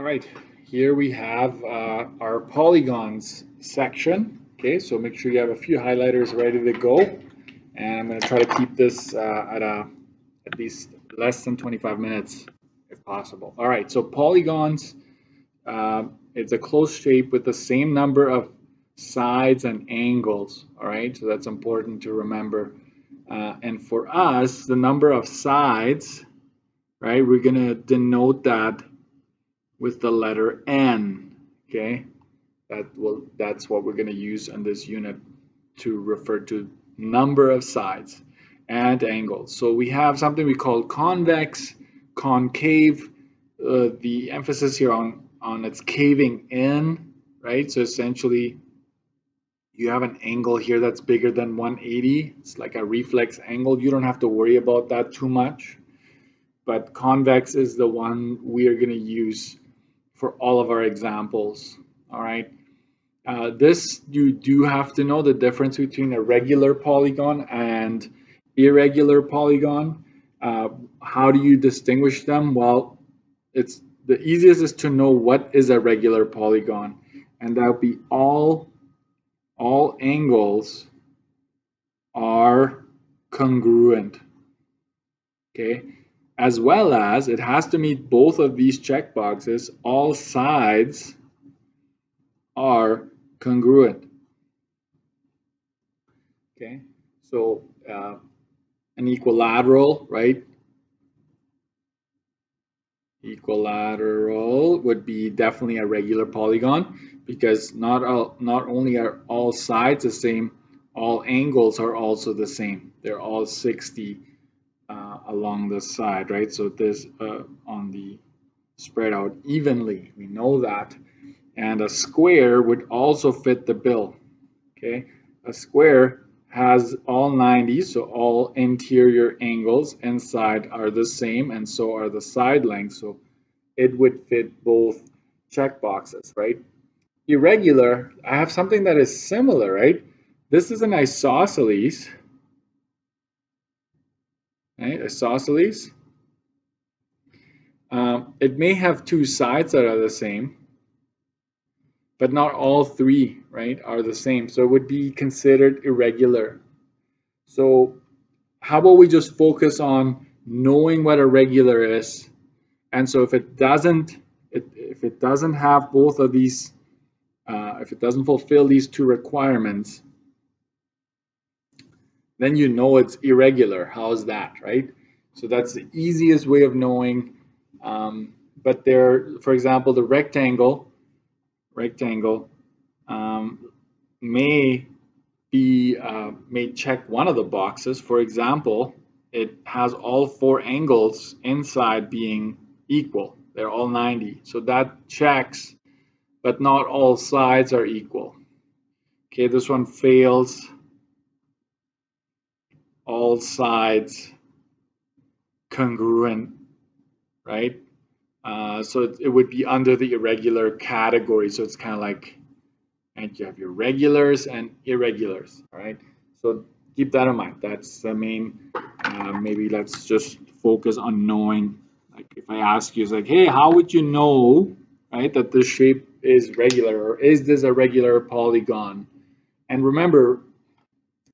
All right, here we have our polygons section. Okay, so make sure you have a few highlighters ready to go. And I'm going to try to keep this at least less than 25 minutes if possible. All right, so polygons, it's a closed shape with the same number of sides and angles. All right, so that's important to remember. And for us, the number of sides, right, we're going to denote that with the letter N, okay? That's what we're going to use in this unit to refer to number of sides and angles. So we have something we call convex, concave. The emphasis here on its caving in, right? So essentially, you have an angle here that's bigger than 180. It's like a reflex angle. You don't have to worry about that too much. But convex is the one we are going to use for all of our examples. All right. This, you do have to know the difference between a regular polygon and irregular polygon. How do you distinguish them? Well, it's the easiest is to know what is a regular polygon, and that would be all angles are congruent. Okay, as well as it has to meet both of these checkboxes. All sides are congruent. Okay, so an equilateral, right? Equilateral would be definitely a regular polygon because not only are all sides the same, all angles are also the same. They're all 60 along the side, right? So this on the spread out evenly. We know that. And a square would also fit the bill. Okay, a square has all 90, so all interior angles inside are the same, and so are the side lengths. So it would fit both checkboxes, right? Irregular, I have something that is similar, right? This is an isosceles, right? Isosceles. It may have two sides that are the same, but not all three, right, are the same. So it would be considered irregular. So how about we just focus on knowing what a regular is? And so if it doesn't have both of these, if it doesn't fulfill these two requirements, then you know it's irregular. How's that, right? So that's the easiest way of knowing. But there, for example, the rectangle may check one of the boxes. For example, it has all four angles inside being equal. They're all 90. So that checks, but not all sides are equal. Okay, this one fails. All sides congruent, right? So it would be under the irregular category. So it's kind of like, and you have your regulars and irregulars, all right? So keep that in mind. That's the main, maybe let's just focus on knowing. Like if I ask you, it's like, hey, how would you know, right, that this shape is regular, or is this a regular polygon? And remember,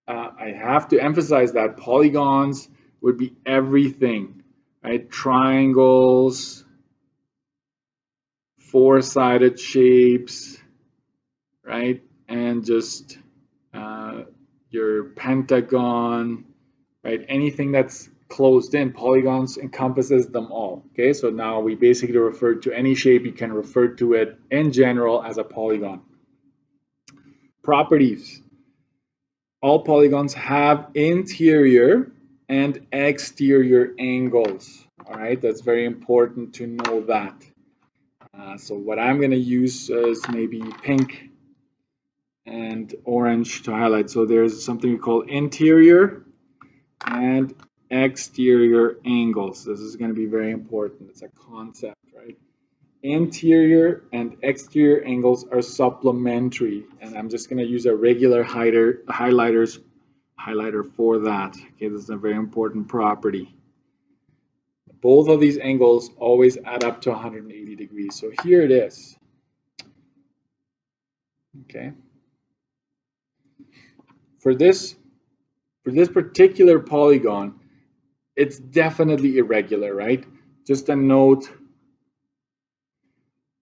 I have to emphasize that polygons would be everything, right? Triangles, four-sided shapes, right? And just your pentagon, right? Anything that's closed in, polygons encompasses them all. Okay, so now we basically refer to any shape, you can refer to it in general as a polygon. Properties. All polygons have interior and exterior angles. All right, that's very important to know that. So what I'm going to use is maybe pink and orange to highlight. So there's something we call interior and exterior angles. This is going to be very important. It's a concept, right? Interior and exterior angles are supplementary, and I'm just going to use a regular highlighter for that. Okay, this is a very important property. both of these angles always add up to 180 degrees. So here it is. Okay. For this particular polygon, it's definitely irregular, right? Just a note,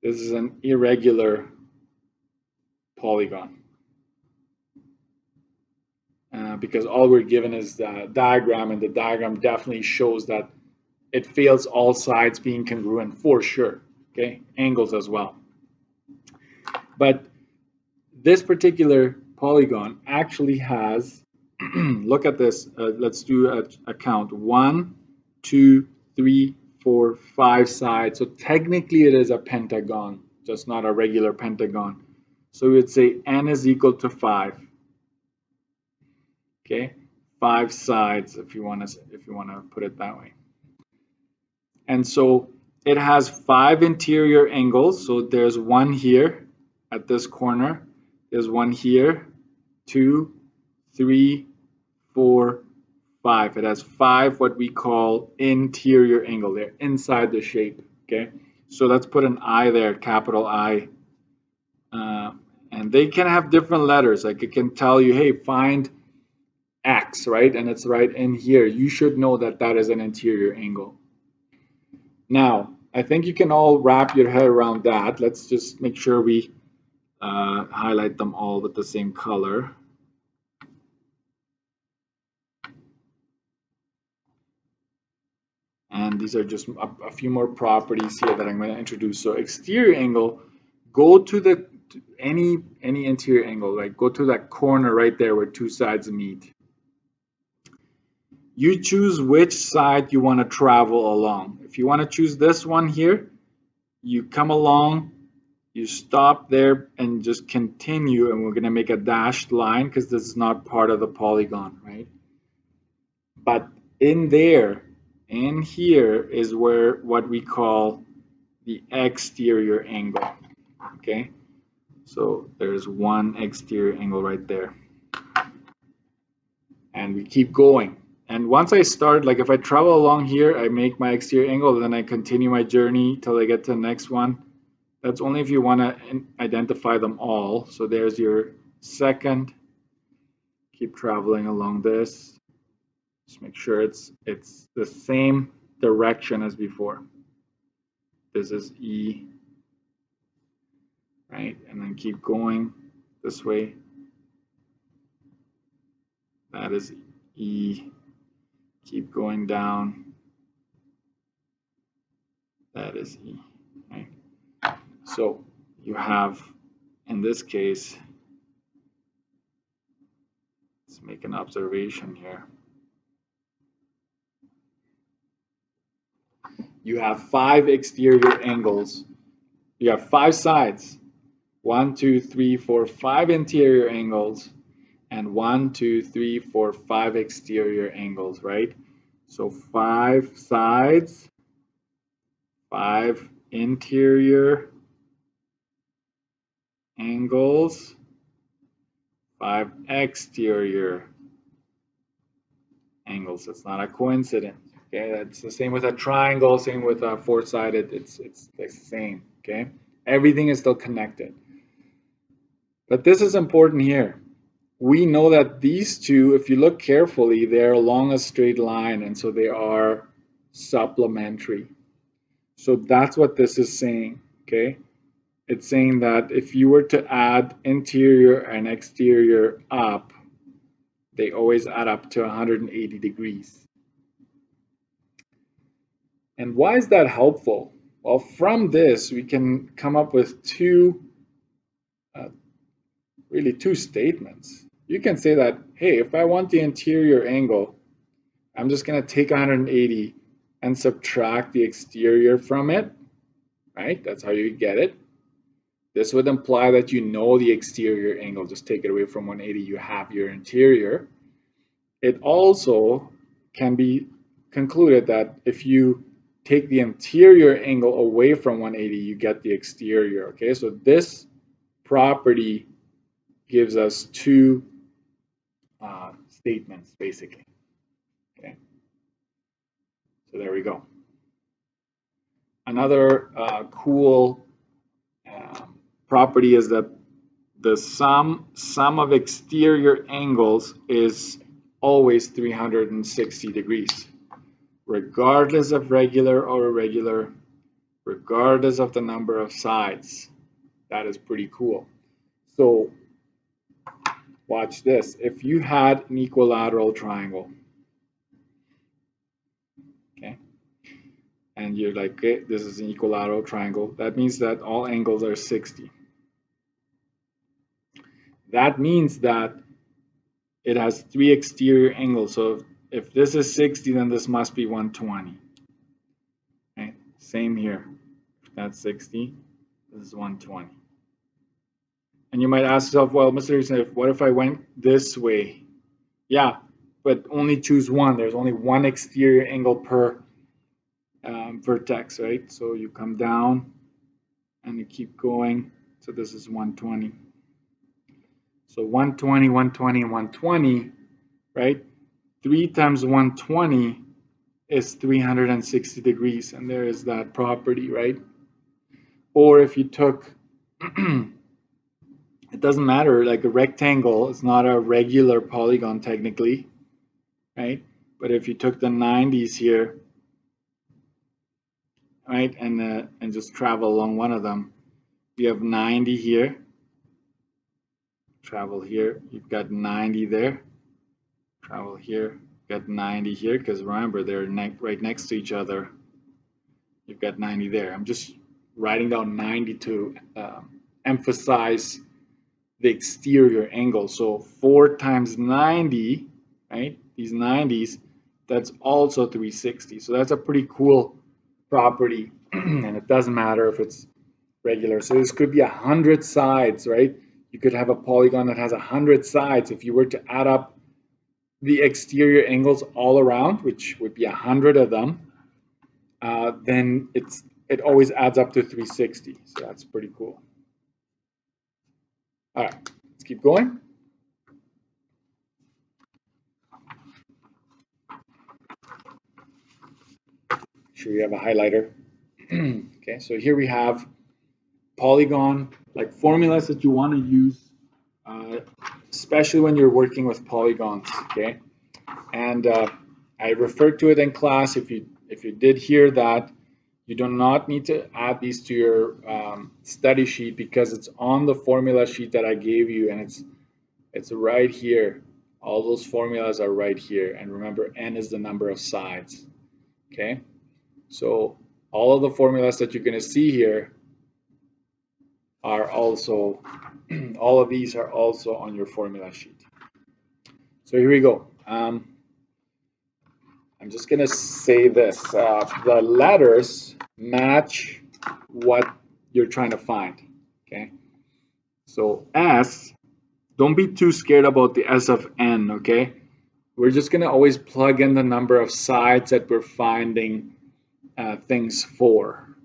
this is an irregular polygon. Because all we're given is the diagram, and the diagram definitely shows that it fails all sides being congruent for sure, okay? Angles as well. But this particular polygon actually has, look at this, let's do a count. 1, 2, 3, 4, 5 sides. So technically it is a pentagon, just not a regular pentagon. So we would say n is equal to 5. Okay, 5 sides if you want to put it that way. And so it has 5 interior angles. So there's one here at this corner. There's one here, 2, 3, 4, 5. It has 5 what we call interior angle. They're inside the shape. Okay, so let's put an I there, capital I. And they can have different letters. Like it can tell you, hey, find X, right? And it's right in here. You should know that that is an interior angle. Now, I think you can all wrap your head around that. Let's just make sure we highlight them all with the same color. And these are just a few more properties here that I'm going to introduce. So exterior angle, go to any interior angle, like go to that corner right there where two sides meet. You choose which side you want to travel along. If you want to choose this one here, you come along, you stop there and just continue, and we're going to make a dashed line because this is not part of the polygon, right? But in there, in here is where what we call the exterior angle, okay? So there's one exterior angle right there. And we keep going. And once I start, like if I travel along here, I make my exterior angle, then I continue my journey till I get to the next one. That's only if you want to identify them all. So there's your second. Keep traveling along this. Just make sure it's the same direction as before. This is E, right? And then keep going this way. That is E. Keep going down. That is E, right? So you have, in this case, let's make an observation here. You have 5 exterior angles. You have 5 sides. 1, 2, 3, 4, 5 interior angles, and 1, 2, 3, 4, 5 exterior angles, right? So 5 sides, 5 interior angles, 5 exterior angles. It's not a coincidence. Okay, that's the same with a triangle, same with a four-sided. It's the same. Okay, everything is still connected. But this is important here. We know that these two, if you look carefully, they're along a straight line, and so they are supplementary. So that's what this is saying. Okay, it's saying that if you were to add interior and exterior up, they always add up to 180 degrees. And why is that helpful? Well, from this, we can come up with really two statements. You can say that, hey, if I want the interior angle, I'm just going to take 180 and subtract the exterior from it, right? That's how you get it. This would imply that you know the exterior angle. Just take it away from 180, you have your interior. It also can be concluded that if you take the interior angle away from 180, you get the exterior, okay? So this property gives us two statements, basically, okay? So there we go. Another cool property is that the sum of exterior angles is always 360 degrees, regardless of regular or irregular, regardless of the number of sides. That is pretty cool. So watch this. If you had an equilateral triangle, okay, and you're like, okay, this is an equilateral triangle, that means that all angles are 60. That means that it has 3 exterior angles. So if this is 60, then this must be 120. Okay, same here. If that's 60, this is 120. And you might ask yourself, well, Mr. Smith, what if I went this way? Yeah, but only choose one. There's only one exterior angle per vertex, right? So you come down and you keep going. So this is 120. So 120, 120, 120, right? 3 times 120 is 360 degrees, and there is that property, right? Or if you took, it doesn't matter, like a rectangle is not a regular polygon technically, right? But if you took the 90s here, right, and just travel along one of them, you have 90 here, travel here, you've got 90 there, travel here, got 90 here, because remember they're right next to each other. You've got 90 there. I'm just writing down 90 to emphasize the exterior angle. So 4 times 90, right? These 90s, that's also 360. So that's a pretty cool property, and it doesn't matter if it's regular. So this could be 100 sides, right? You could have a polygon that has 100 sides. If you were to add up the exterior angles all around, which would be 100 of them, then it always adds up to 360. So that's pretty cool. All right, let's keep going. Sure, you have a highlighter. Okay, so here we have polygon, like formulas that you want to use, especially when you're working with polygons. Okay, and I referred to it in class. If you did hear that, you do not need to add these to your study sheet because it's on the formula sheet that I gave you, and it's right here. All those formulas are right here, and remember, n is the number of sides. Okay, so all of the formulas that you're going to see here are also, all of these are also on your formula sheet. So here we go. I'm just going to say this. The letters match what you're trying to find. Okay. So S, don't be too scared about the S of N, okay? We're just going to always plug in the number of sides that we're finding things for.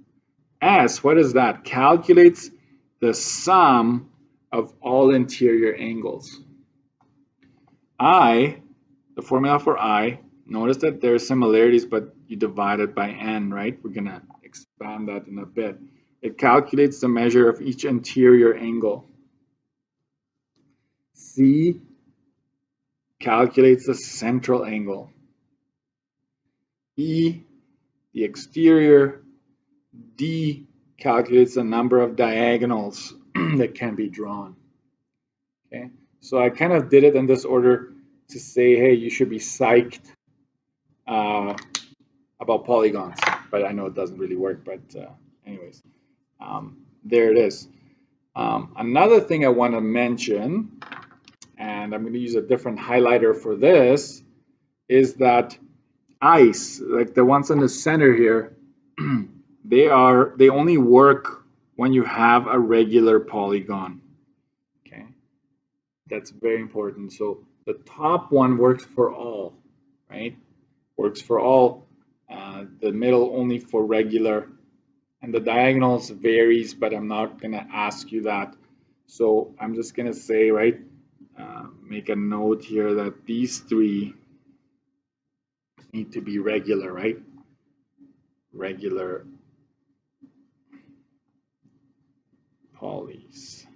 S, what is that? Calculates the sum of all interior angles. I, the formula for I, notice that there are similarities, but you divide it by n, right? We're going to expand that in a bit. It calculates the measure of each interior angle. C calculates the central angle. E, the exterior. D calculates the number of diagonals that can be drawn. Okay, so I kind of did it in this order to say, hey, you should be psyched about polygons, but I know it doesn't really work. But anyways, there it is. Another thing I want to mention, and I'm going to use a different highlighter for this, is that ice, like the ones in the center here, they only work when you have a regular polygon. Okay, that's very important. So the top one works for all, right? Works for all. The middle only for regular, and the diagonals varies, but I'm not going to ask you that. So I'm just going to say, right, make a note here that these three need to be regular, right? Regular, Polys.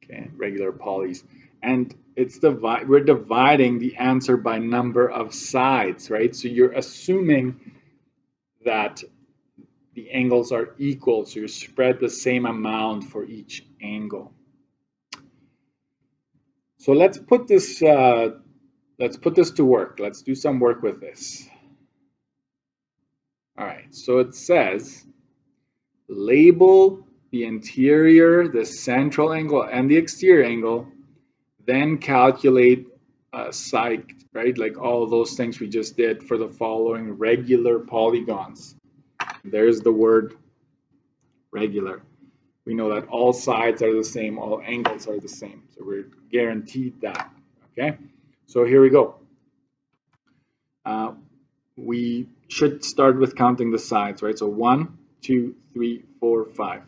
Okay, regular Polys. And we're dividing the answer by number of sides, right? So you're assuming that the angles are equal, so you spread the same amount for each angle. So let's put this to work. Let's do some work with this. All right, so it says label the interior, the central angle, and the exterior angle, then calculate side, right? Like all those things we just did for the following regular polygons. There's the word regular. We know that all sides are the same, all angles are the same. So we're guaranteed that, okay? So here we go. We should start with counting the sides, right? So 1, 2, 3, 4, 5.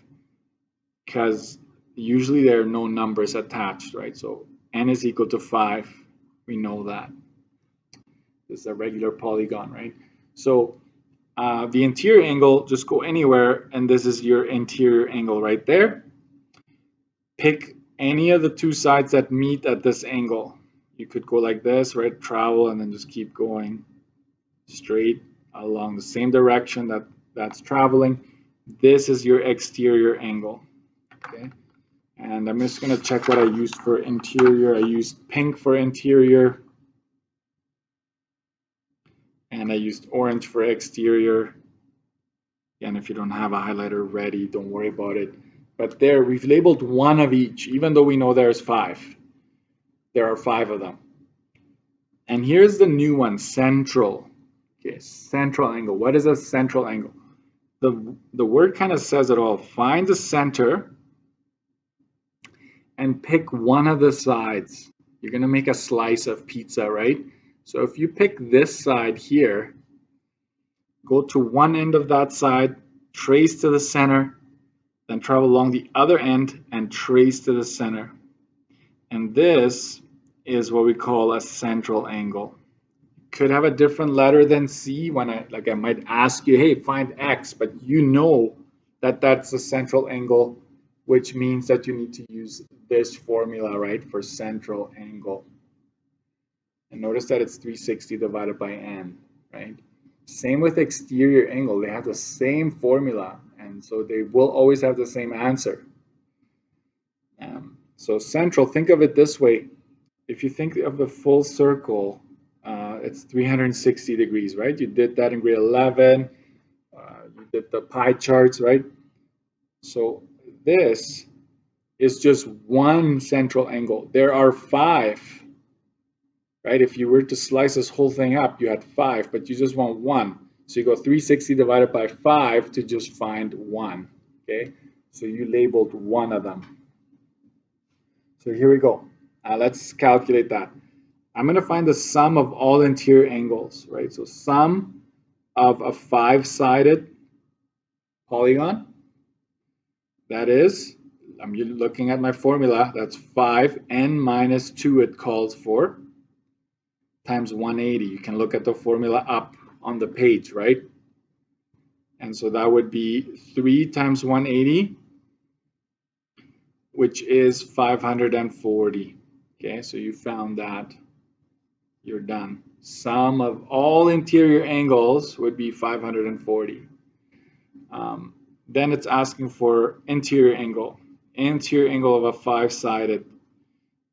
Because usually there are no numbers attached, right? So n is equal to 5. We know that. This is a regular polygon, right? So the interior angle, just go anywhere, and this is your interior angle right there. Pick any of the two sides that meet at this angle. You could go like this, right? Travel, and then just keep going straight along the same direction that's traveling. This is your exterior angle, okay? And I'm just going to check what I used for interior. I used pink for interior, and I used orange for exterior. And if you don't have a highlighter ready, don't worry about it. But there, we've labeled one of each, even though we know there's 5. There are 5 of them. And here's the new one, central. Okay, central angle. What is a central angle? The word kind of says it all. Find the center and pick one of the sides. You're going to make a slice of pizza, right? So if you pick this side here, go to one end of that side, trace to the center, then travel along the other end and trace to the center. And this is what we call a central angle. Could have a different letter than C when I might ask you, hey, find X, but you know that that's a central angle, which means that you need to use this formula, right, for central angle. And notice that it's 360 divided by n, right? Same with exterior angle. They have the same formula, and so they will always have the same answer. So central, think of it this way. If you think of a full circle, it's 360 degrees, right? You did that in grade 11. You did the pie charts, right? So this is just one central angle. There are 5, right? If you were to slice this whole thing up, you had 5, but you just want 1. So you go 360 divided by 5 to just find 1, okay? So you labeled one of them. So here we go. Let's calculate that. I'm going to find the sum of all interior angles, right? So sum of a 5-sided polygon, that is, I'm looking at my formula, that's 5n minus 2 it calls for, times 180. You can look at the formula up on the page, right? And so that would be 3 times 180, which is 540. Okay, so you found that. You're done. Sum of all interior angles would be 540. Then it's asking for interior angle. Interior angle of a 5-sided.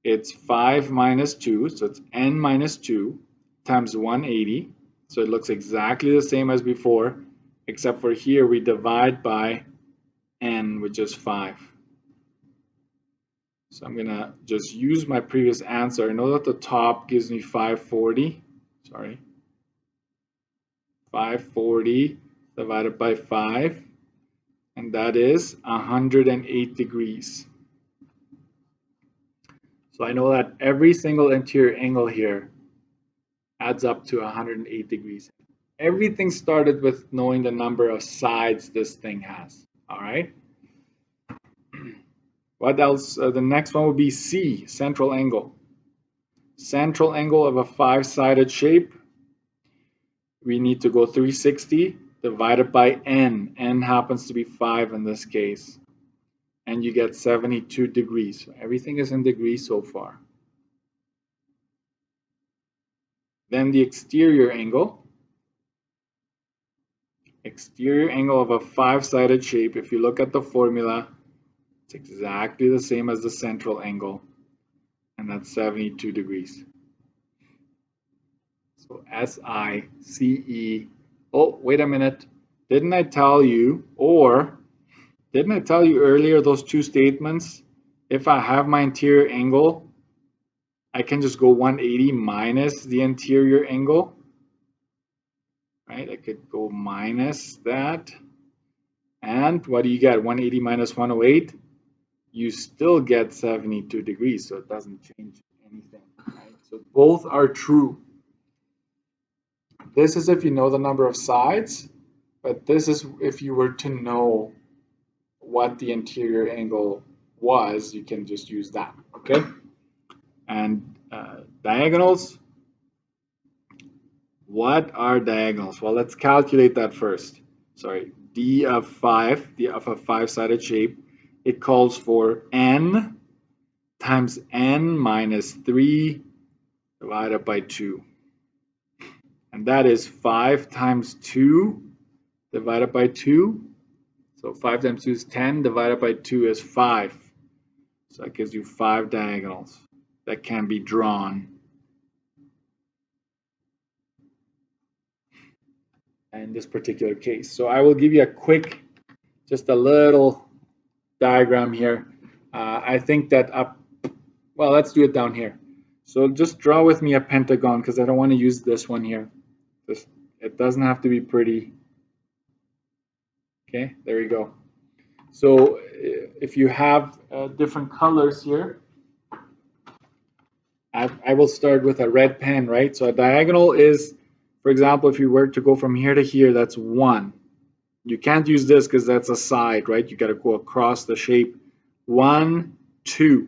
It's 5 minus 2, so it's n minus 2 times 180. So it looks exactly the same as before, except for here we divide by n, which is 5. So I'm going to just use my previous answer. I know that the top gives me 540. Sorry. 540 divided by 5. And that is 108 degrees. So I know that every single interior angle here adds up to 108 degrees. Everything started with knowing the number of sides this thing has. All right. What else? The next one would be C, central angle. Central angle of a 5-sided shape. We need to go 360 divided by n. N happens to be 5 in this case. and you get 72 degrees. So everything is in degrees so far. Then the exterior angle of a five-sided shape, if you look at the formula, it's exactly the same as the central angle, and that's 72 degrees. So SICE. Oh, wait a minute. Didn't I tell you earlier those two statements? If I have my interior angle, I can just go 180 minus the interior angle, right? I could go minus that. And what do you get? 180 minus 108? You still get 72 degrees, so it doesn't change anything, right? So both are true. This is if you know the number of sides, but this is if you were to know what the interior angle was, you can just use that, okay? And diagonals, what are diagonals? Well, let's calculate that first. Sorry, D of a five-sided shape, it calls for n times n minus 3 divided by 2. And that is 5 times 2 divided by 2. So 5 times 2 is 10, divided by 2 is 5. So that gives you 5 diagonals that can be drawn. In this particular case. So I will give you a quick, just a little diagram here. I think that well, let's do it down here. So just draw with me a pentagon because I don't want to use this one here. It doesn't have to be pretty. Okay, there we go. So if you have different colors here, I will start with a red pen, right? So a diagonal is, for example, if you were to go from here to here, that's 1. You can't use this because that's a side, right? You got to go across the shape. 1, 2.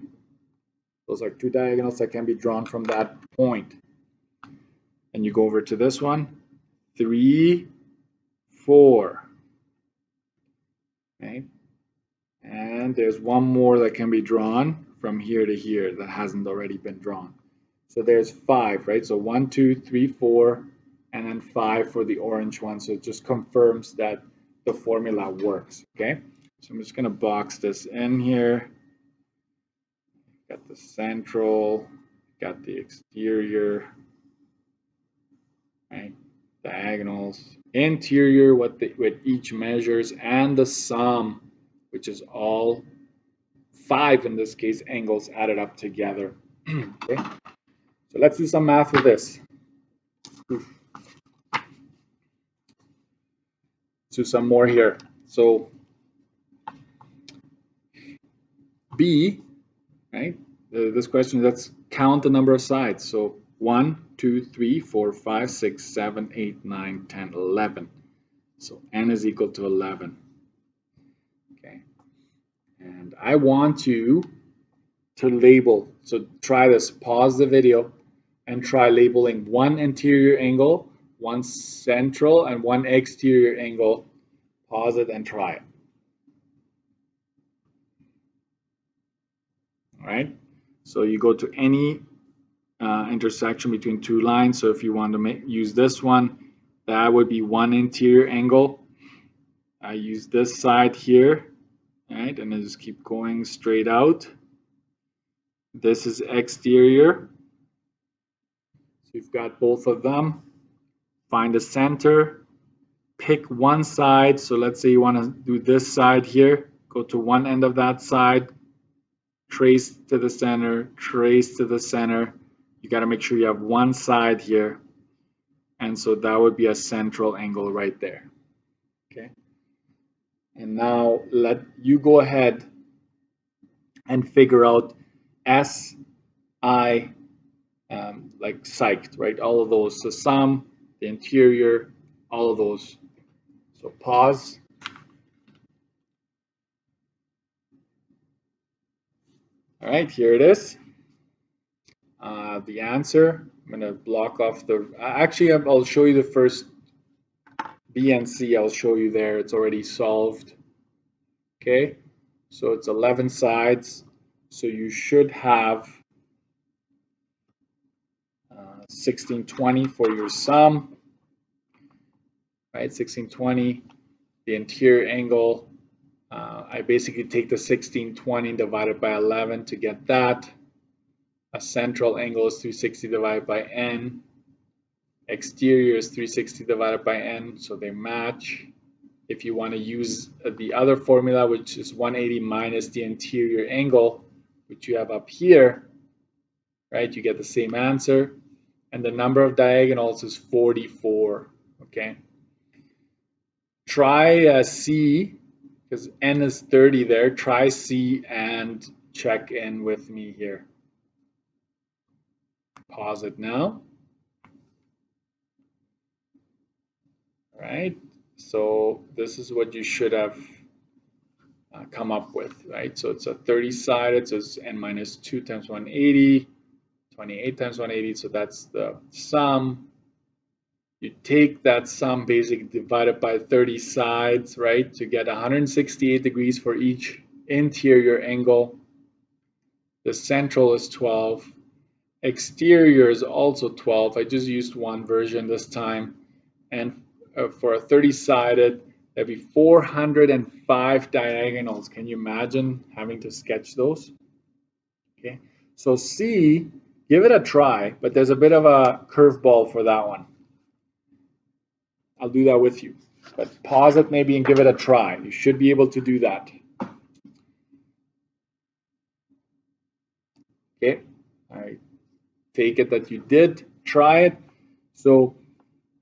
Those are 2 diagonals that can be drawn from that point. And you go over to this one. 3, 4. Okay. And there's one more that can be drawn from here to here that hasn't already been drawn. So there's 5, right? So 1, 2, 3, 4, and then 5 for the orange one. So it just confirms that the formula works, okay? So I'm just going to box this in here. Got the central, got the exterior, right? Diagonals, interior, what each measures, and the sum, which is all 5 in this case angles added up together. Okay, so let's do some math with this. Let's do some more here. So B, right? This question, let's count the number of sides. So 1, 2, 3, 4, 5, 6, 7, 8, 9, 10, 11. So n is equal to 11. Okay, and I want you to label. So try this. Pause the video and try labeling one interior angle, one central, and one exterior angle. Pause it and try it. All right. So you go to any intersection between 2 lines. So if you want to use this one, that would be one interior angle. I use this side here, right, and I just keep going straight out. This is exterior. So you've got both of them. Find the center. Pick one side. So let's say you want to do this side here. Go to one end of that side. Trace to the center. Trace to the center. You got to make sure you have one side here. And so that would be a central angle right there. Okay. And now let you go ahead and figure out S, I, like psyched, right? All of those. The sum, the interior, all of those. So pause. All right, here it is. The answer. I'm going to block off the. Actually, I'll show you the first B and C. I'll show you there. It's already solved. Okay. So it's 11 sides. So you should have 1620 for your sum, right? 1620, the interior angle. I basically take the 1620 divided by 11 to get that. A central angle is 360 divided by n. Exterior is 360 divided by n, so they match. If you want to use the other formula, which is 180 minus the interior angle, which you have up here, right, you get the same answer. And the number of diagonals is 44, okay? Try C, because n is 30 there. Try C and check in with me here. Pause it now. All right, so this is what you should have come up with, right? So it's a 30-sided, so it's n minus 2 times 180, 28 times 180, so that's the sum. You take that sum basically divided by 30 sides, right, to get 168 degrees for each interior angle. The central is 12. Exterior is also 12. I just used one version this time. And for a 30-sided, that'd be 405 diagonals. Can you imagine having to sketch those? Okay, so C, give it a try, but there's a bit of a curveball for that one. I'll do that with you, but pause it maybe and give it a try. You should be able to do that. Okay, I take it that you did try it. So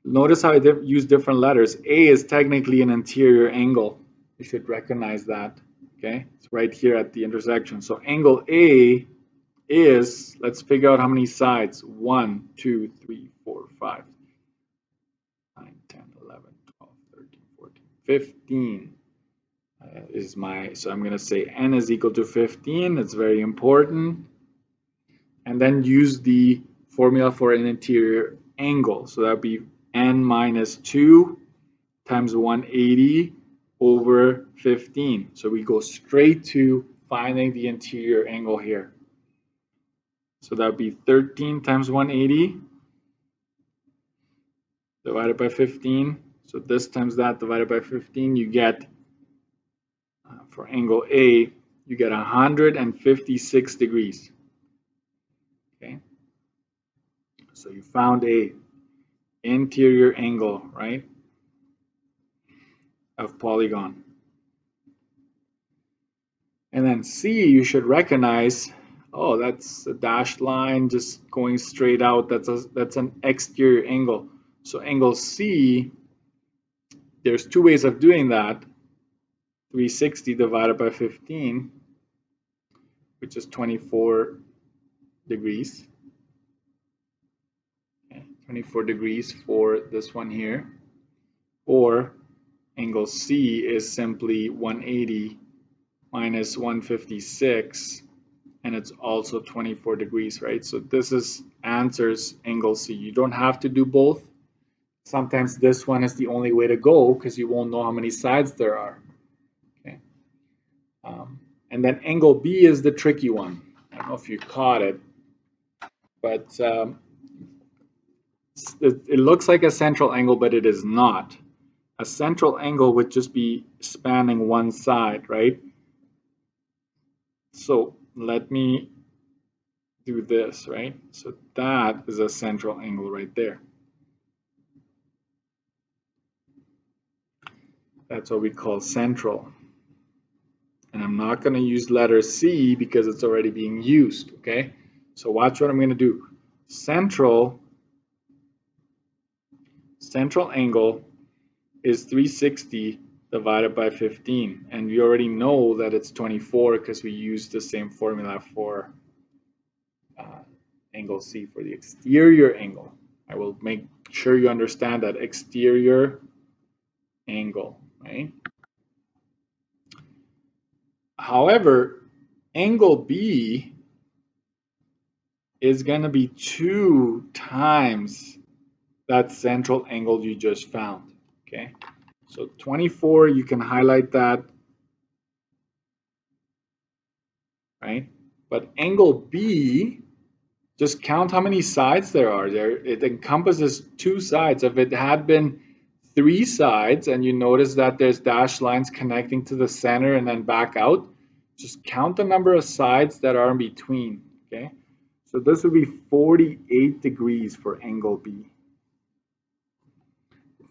notice how I use different letters. A is technically an interior angle. You should recognize that. Okay, it's right here at the intersection. So angle A is, let's figure out how many sides. 1, 2, 3, 4, 5, 9, 10, 11, 12, 13, 14, 15 is my, so I'm going to say n is equal to 15. It's very important. And then use the formula for an interior angle. So that would be n minus 2 times 180 over 15. So we go straight to finding the interior angle here. So that would be 13 times 180 divided by 15. So this times that divided by 15, you get, for angle A, you get 156 degrees. Okay. So you found a interior angle, right, of polygon. And then C, you should recognize, oh, that's a dashed line just going straight out. That's an exterior angle. So angle C, there's two ways of doing that. 360 divided by 15, which is 24 degrees. Okay, 24 degrees for this one here. Or angle C is simply 180 minus 156, and it's also 24 degrees, right? So this is answers angle C. You don't have to do both. Sometimes this one is the only way to go because you won't know how many sides there are. Okay. And then angle B is the tricky one. I don't know if you caught it, but it looks like a central angle, but it is not. A central angle would just be spanning one side, right? So let me do this, right? So that is a central angle right there. That's what we call central. And I'm not going to use letter C because it's already being used, okay? So watch what I'm going to do. Central angle is 360 divided by 15. And we already know that it's 24 because we used the same formula for angle C for the exterior angle. I will make sure you understand that exterior angle, right? However, angle B is going to be 2 times that central angle you just found, okay? So 24, you can highlight that. right? But angle B, just count how many sides there are. It encompasses two sides. If it had been three sides and you notice that there's dashed lines connecting to the center and then back out, just count the number of sides that are in between, okay? So this would be 48 degrees for angle B.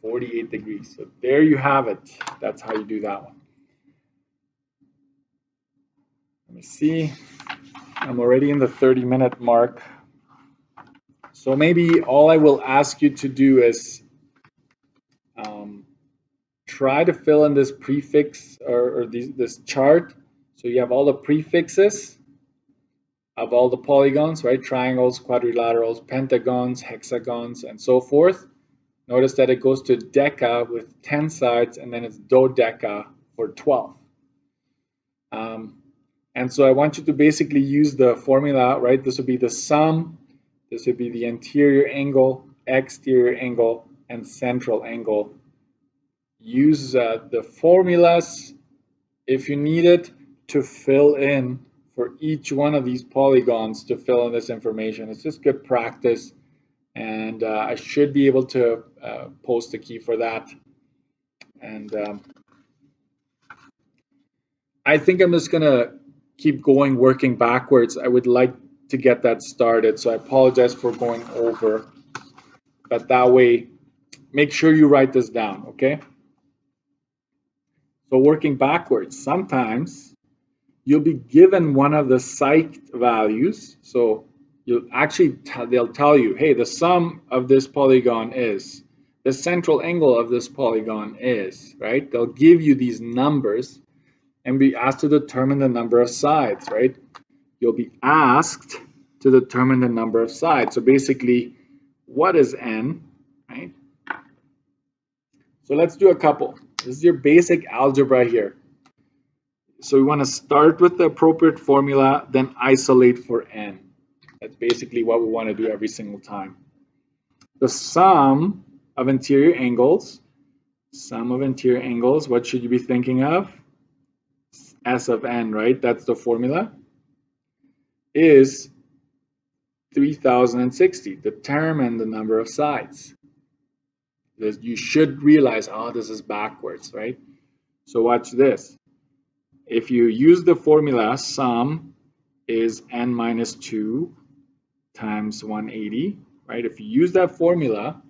48 degrees. So there you have it. That's how you do that one. Let me see. I'm already in the 30-minute mark. So maybe all I will ask you to do is try to fill in this prefix or this chart. So you have all the prefixes of all the polygons, right? Triangles, quadrilaterals, pentagons, hexagons, and so forth. Notice that it goes to deca with 10 sides, and then it's dodeca for 12. And so I want you to basically use the formula, right? This would be the sum, this would be the interior angle, exterior angle, and central angle. Use the formulas if you need it to fill in for each one of these polygons to fill in this information. It's just good practice, and I should be able to post a key for that. And I think I'm just gonna keep going, working backwards. I would like to get that started, so I apologize for going over, but that way, make sure you write this down, okay? So working backwards, sometimes you'll be given one of the site values. So you'll actually, they'll tell you, hey, the sum of this polygon is, the central angle of this polygon is, right? They'll give you these numbers and be asked to determine the number of sides, right? You'll be asked to determine the number of sides. So basically, what is n, right? So let's do a couple. This is your basic algebra here. So we want to start with the appropriate formula, then isolate for n. That's basically what we want to do every single time. The sum of interior angles, what should you be thinking of? S of n, right? That's the formula. Is 3060. Determine the number of sides. You should realize, oh, this is backwards, right? So watch this. If you use the formula, sum is n minus 2 times 180, right? If you use that formula,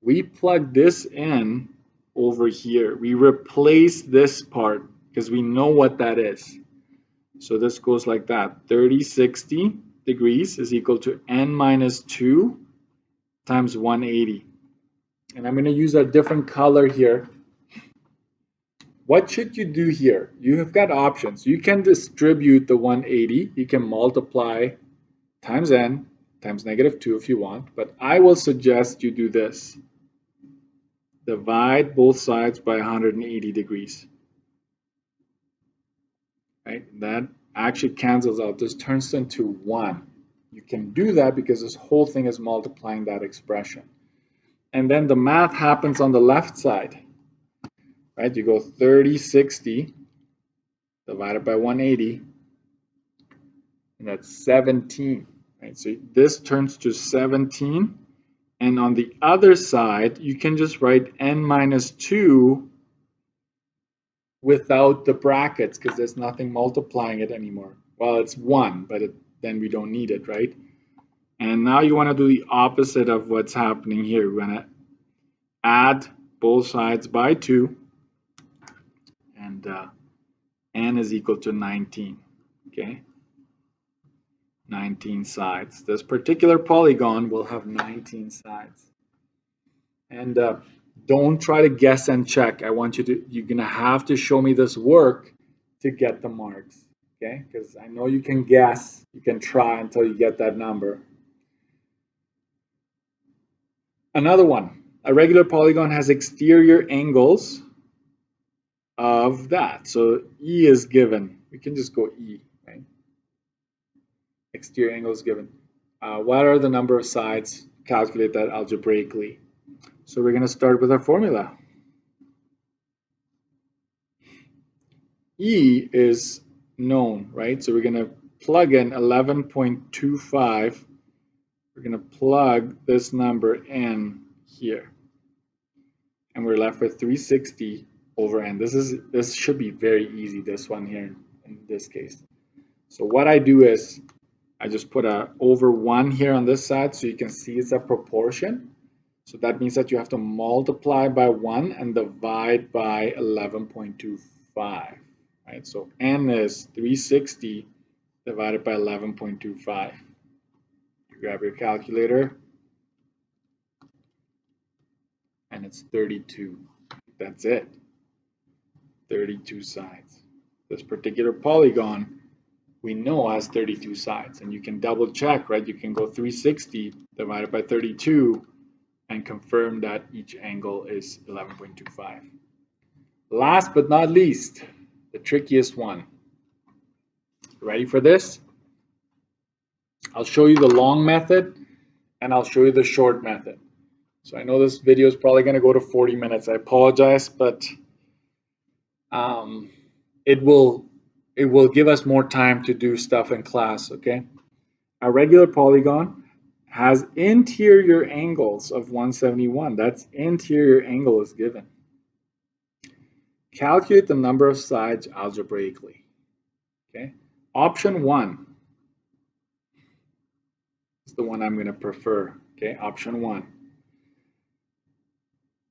we plug this in over here. We replace this part because we know what that is. So this goes like that. 3060 degrees is equal to n minus 2 times 180. And I'm going to use a different color here. What should you do here? You have got options. You can distribute the 180. You can multiply times n times -2 if you want. But I will suggest you do this. Divide both sides by 180 degrees. Right? That actually cancels out. This turns into 1. You can do that because this whole thing is multiplying that expression. And then the math happens on the left side. Right? You go 3060 divided by 180, and that's 17. Right? So this turns to 17. And on the other side, you can just write n minus 2 without the brackets because there's nothing multiplying it anymore. Well, it's 1, but then we don't need it, right? And now you want to do the opposite of what's happening here. We're going to add both sides by 2, and n is equal to 19, okay? 19 sides. This particular polygon will have 19 sides. And don't try to guess and check. You're gonna have to show me this work to get the marks, okay? Because I know you can guess, you can try until you get that number. Another one, a regular polygon has exterior angles of that. So E is given. We can just go E, right? Exterior angle is given. What are the number of sides? Calculate that algebraically. So we're going to start with our formula. E is known, right? So we're going to plug in 11.25. We're going to plug this number in here. And we're left with 360 over n. This should be very easy, this one here in this case. So what I do is I just put a over 1 here on this side so you can see it's a proportion. So that means that you have to multiply by 1 and divide by 11.25. Right? So n is 360 divided by 11.25. You grab your calculator, and it's 32. That's it. 32 sides. This particular polygon we know has 32 sides, and you can double check, right? You can go 360 divided by 32 and confirm that each angle is 11.25. Last but not least, the trickiest one. Ready for this? I'll show you the long method and I'll show you the short method. So I know this video is probably going to go to 40 minutes. I apologize, but it will give us more time to do stuff in class, okay? A regular polygon has interior angles of 171. That's interior angle is given. Calculate the number of sides algebraically. Okay? Option 1 is the one I'm going to prefer. Okay? Option 1.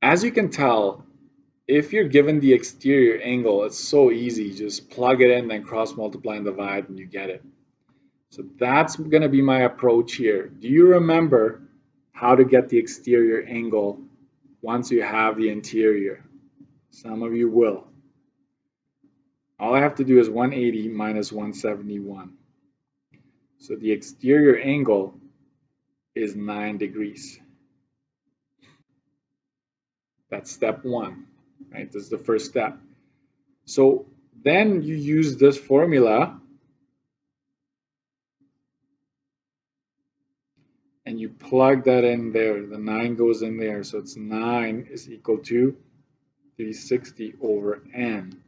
As you can tell, if you're given the exterior angle, it's so easy. Just plug it in, then cross multiply and divide, and you get it. So that's going to be my approach here. Do you remember how to get the exterior angle once you have the interior? Some of you will. All I have to do is 180 minus 171. So the exterior angle is 9 degrees. That's step 1, right? This is the first step. So then you use this formula and you plug that in there. The 9 goes in there. So it's 9 is equal to 360 over n.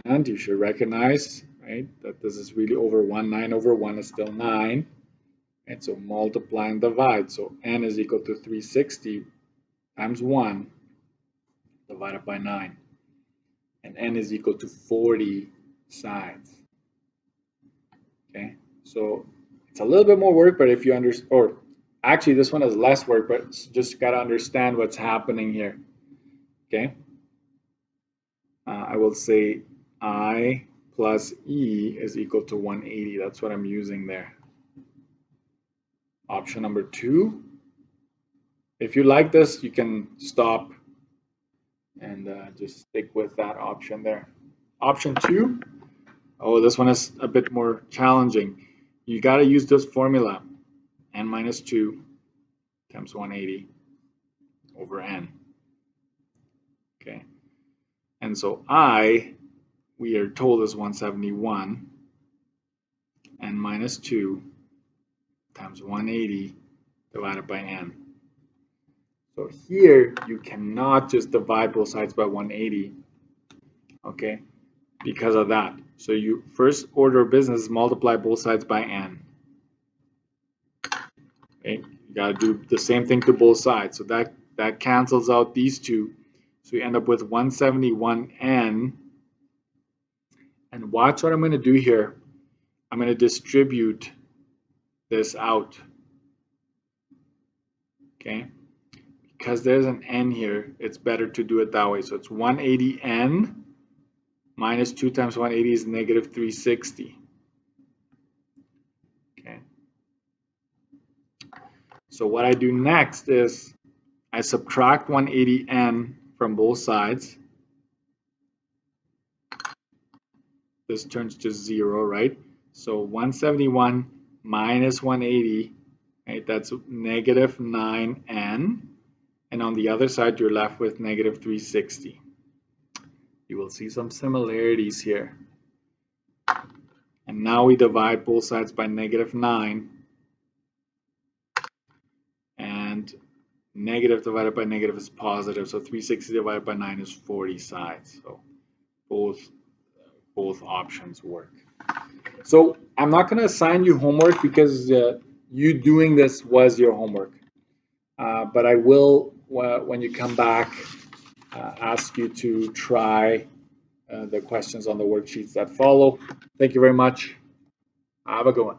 And you should recognize, right, that this is really over 1. 9 over 1 is still 9. And so multiply and divide. So n is equal to 360 times 1 divided by 9. And n is equal to 40 sides. Okay, so it's a little bit more work, but if you understand, or actually this one is less work, but just got to understand what's happening here. Okay, I will say I plus E is equal to 180. That's what I'm using there. Option number 2. If you like this, you can stop and just stick with that option there. Option 2. Oh, this one is a bit more challenging. You got to use this formula, n minus 2 times 180 over n. Okay, and so I, we are told is 171, n minus 2 times 180 divided by n. So here you cannot just divide both sides by 180, okay, because of that. So you first order of business is multiply both sides by n. Okay, you got to do the same thing to both sides. So that cancels out these two. So you end up with 171n. And watch what I'm going to do here. I'm going to distribute this out. Okay, because there's an n here, it's better to do it that way. So it's 180n minus 2 times 180 is negative 360. Okay. So what I do next is I subtract 180n from both sides. This turns to 0, right? So 171 minus 180, right? That's negative 9n. And on the other side, you're left with negative 360. You will see some similarities here. And now we divide both sides by negative 9. And negative divided by negative is positive. So 360 divided by 9 is 40 sides. So both options work. So I'm not going to assign you homework because you doing this was your homework. But I will, when you come back, ask you to try the questions on the worksheets that follow. Thank you very much. Have a good one.